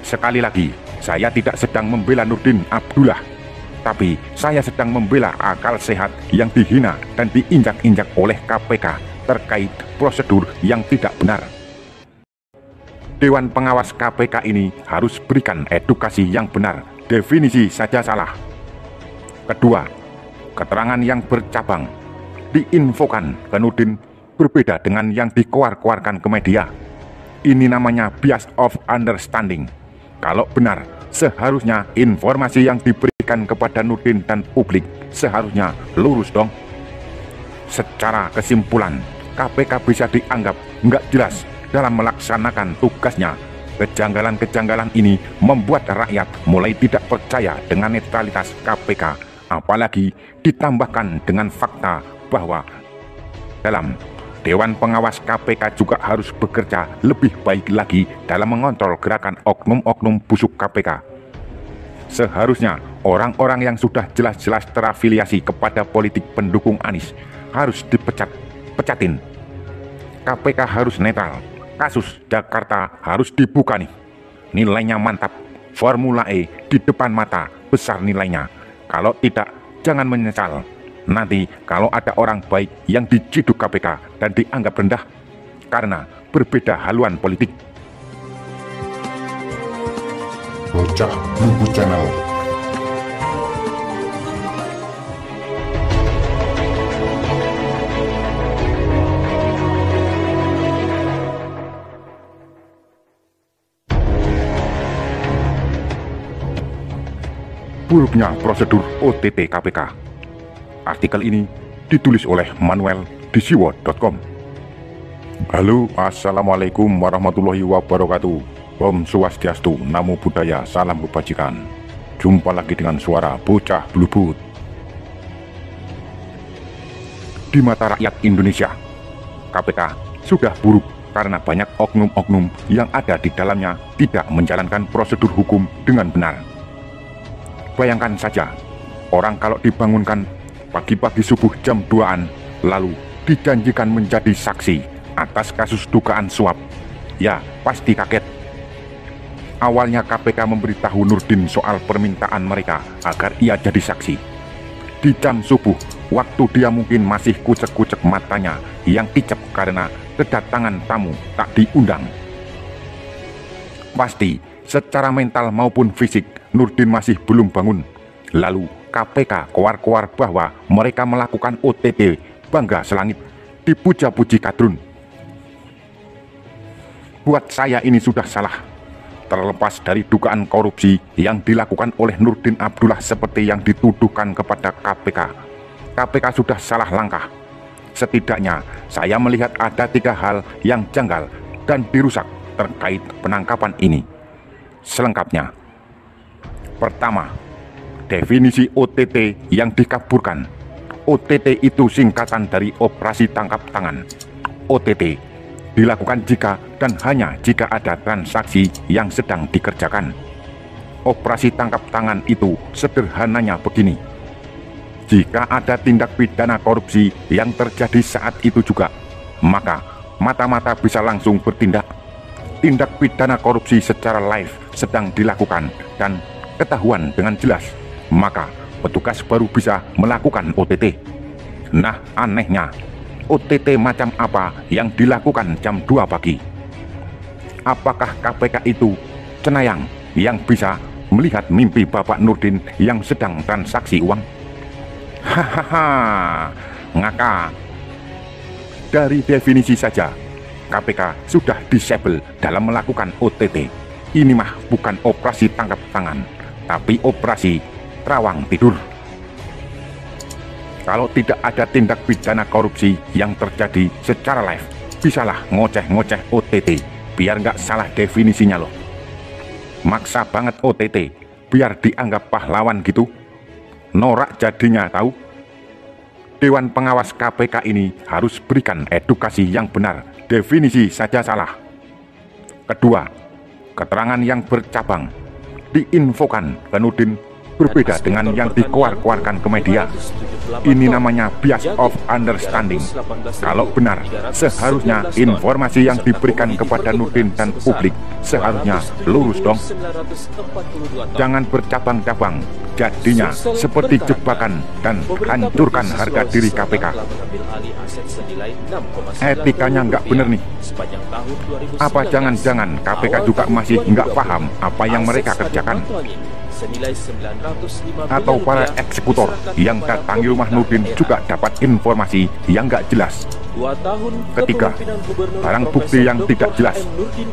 Sekali lagi, saya tidak sedang membela Nurdin Abdullah, tapi saya sedang membela akal sehat yang dihina dan diinjak-injak oleh KPK terkait prosedur yang tidak benar. Dewan Pengawas KPK ini harus berikan edukasi yang benar, definisi saja salah. Kedua, keterangan yang bercabang diinfokan ke Nurdin berbeda dengan yang dikeluarkan ke media. Ini namanya bias of understanding. Kalau benar, seharusnya informasi yang diberikan kepada Nurdin dan publik seharusnya lurus dong. Secara kesimpulan, KPK bisa dianggap nggak jelas dalam melaksanakan tugasnya. Kejanggalan-kejanggalan ini membuat rakyat mulai tidak percaya dengan netralitas KPK, apalagi ditambahkan dengan fakta bahwa dalam Dewan Pengawas KPK juga harus bekerja lebih baik lagi dalam mengontrol gerakan oknum-oknum busuk KPK. Seharusnya orang-orang yang sudah jelas-jelas terafiliasi kepada politik pendukung Anies harus dipecatin. KPK harus netral. Kasus Jakarta harus dibuka nih. Nilainya mantap. Formula E di depan mata, besar nilainya. Kalau tidak, jangan menyesal. Nanti kalau ada orang baik yang diciduk KPK dan dianggap rendah karena berbeda haluan politik. Bocah Blubu Channel. Buruknya prosedur OTT KPK. Artikel ini ditulis oleh Manuel di siwo.com. Halo, assalamualaikum warahmatullahi wabarakatuh. Om Swastiastu, Namo Buddhaya, salam kebajikan. Jumpa lagi dengan suara bocah blubut. Di mata rakyat Indonesia, KPK sudah buruk karena banyak oknum-oknum yang ada di dalamnya tidak menjalankan prosedur hukum dengan benar. Bayangkan saja, orang kalau dibangunkan pagi-pagi subuh jam 2-an, lalu dijanjikan menjadi saksi atas kasus dugaan suap, ya pasti kaget. Awalnya KPK memberitahu Nurdin soal permintaan mereka agar ia jadi saksi. Di jam subuh, waktu dia mungkin masih kucek-kucek matanya yang kicep karena kedatangan tamu tak diundang. Pasti secara mental maupun fisik Nurdin masih belum bangun. Lalu KPK keluar-keluar bahwa mereka melakukan OTT bangga selangit, dipuja-puji kadrun. Buat saya ini sudah salah. Terlepas dari dugaan korupsi yang dilakukan oleh Nurdin Abdullah seperti yang dituduhkan kepada KPK, KPK sudah salah langkah. Setidaknya saya melihat ada 3 hal yang janggal dan dirusak terkait penangkapan ini. Selengkapnya. Pertama, definisi OTT yang dikaburkan. OTT itu singkatan dari operasi tangkap tangan. OTT dilakukan jika dan hanya jika ada transaksi yang sedang dikerjakan. Operasi tangkap tangan itu sederhananya begini. Jika ada tindak pidana korupsi yang terjadi saat itu juga, maka mata-mata bisa langsung bertindak. Tindak pidana korupsi secara live sedang dilakukan dan ketahuan dengan jelas, maka petugas baru bisa melakukan OTT. Nah, anehnya, OTT macam apa yang dilakukan jam 2 pagi? Apakah KPK itu cenayang yang bisa melihat mimpi Bapak Nurdin yang sedang transaksi uang? Hahaha, ngaka. Dari definisi saja, KPK sudah disable dalam melakukan OTT. Ini mah bukan operasi tangkap tangan, tapi operasi terawang tidur. Kalau tidak ada tindak pidana korupsi yang terjadi secara live, bisalah ngoceh-ngoceh OTT, biar nggak salah definisinya loh. Maksa banget OTT, biar dianggap pahlawan gitu. Norak jadinya tahu. Dewan Pengawas KPK ini harus berikan edukasi yang benar, definisi saja salah. Kedua, keterangan yang bercabang diinfokan ke Nurdin berbeda dengan yang dikeluarkan ke media. Ini namanya bias of understanding. Kalau benar, seharusnya informasi yang diberikan kepada Nurdin dan publik seharusnya lurus dong. Jangan bercabang-cabang, jadinya seperti jebakan dan hancurkan harga diri KPK. Etikanya nggak bener nih. Apa jangan-jangan KPK juga masih nggak paham apa yang mereka kerjakan? Atau para eksekutor yang datangi rumah Nurdin juga dapat informasi yang nggak jelas? Ketiga, barang bukti yang tidak jelas.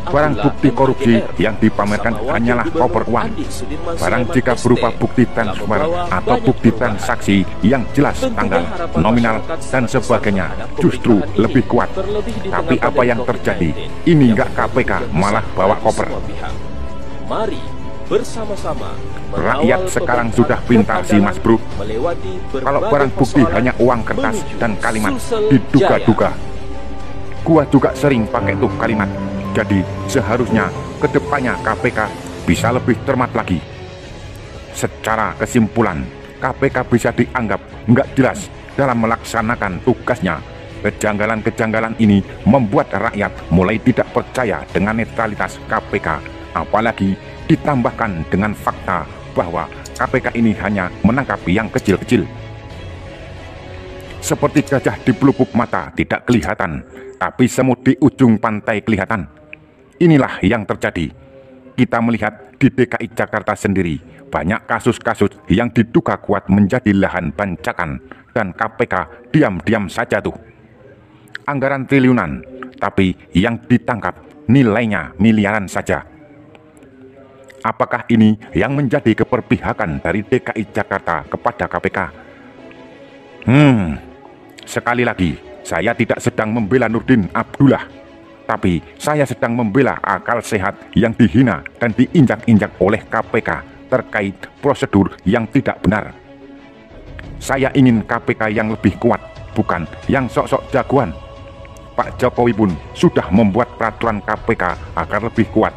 Barang bukti korupsi yang dipamerkan hanyalah koper uang. Barang jika berupa bukti transfer atau bukti transaksi yang jelas tanggal, nominal, dan sebagainya justru lebih kuat. Tapi apa yang terjadi? Ini nggak KPK malah bawa koper. Mari bersama-sama. Rakyat sekarang sudah pintar sih Mas Bro. Kalau barang bukti hanya uang kertas dan kalimat diduga-duga. Gua juga sering pakai tuh kalimat. Jadi seharusnya kedepannya KPK bisa lebih cermat lagi. Secara kesimpulan, KPK bisa dianggap nggak jelas dalam melaksanakan tugasnya. Kejanggalan-kejanggalan ini membuat rakyat mulai tidak percaya dengan netralitas KPK. Apalagi ditambahkan dengan fakta bahwa KPK ini hanya menangkap yang kecil-kecil. Seperti gajah di pelupuk mata tidak kelihatan, tapi semut di ujung pantai kelihatan. Inilah yang terjadi. Kita melihat di DKI Jakarta sendiri, banyak kasus-kasus yang diduga kuat menjadi lahan bancakan, dan KPK diam-diam saja tuh. Anggaran triliunan, tapi yang ditangkap nilainya miliaran saja. Apakah ini yang menjadi keberpihakan dari DKI Jakarta kepada KPK? Sekali lagi, saya tidak sedang membela Nurdin Abdullah, tapi saya sedang membela akal sehat yang dihina dan diinjak-injak oleh KPK terkait prosedur yang tidak benar. Saya ingin KPK yang lebih kuat, bukan yang sok-sok jagoan. Pak Jokowi pun sudah membuat peraturan KPK agar lebih kuat.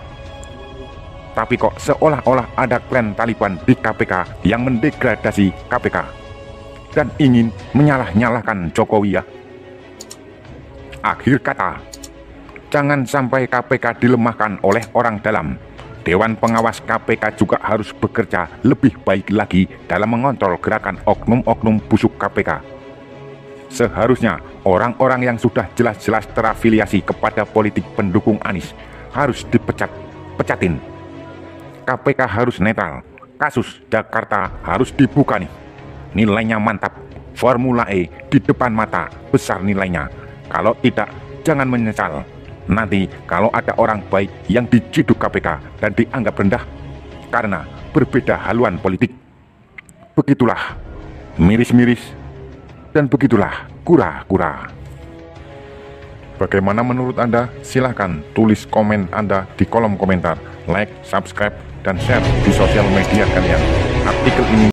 Tapi kok seolah-olah ada klan Taliban di KPK yang mendegradasi KPK dan ingin menyalah-nyalahkan Jokowi ya. Akhir kata, jangan sampai KPK dilemahkan oleh orang dalam. Dewan Pengawas KPK juga harus bekerja lebih baik lagi dalam mengontrol gerakan oknum-oknum busuk KPK. Seharusnya orang-orang yang sudah jelas-jelas terafiliasi kepada politik pendukung Anies harus dipecatin. KPK harus netral. Kasus Jakarta harus dibuka nih. Nilainya mantap. Formula E di depan mata, besar nilainya. Kalau tidak, jangan menyesal. Nanti kalau ada orang baik yang diciduk KPK dan dianggap rendah karena berbeda haluan politik. Begitulah miris-miris dan begitulah kura-kura. Bagaimana menurut Anda? Silahkan tulis komen Anda di kolom komentar. Like, subscribe, dan share di sosial media kalian. Artikel ini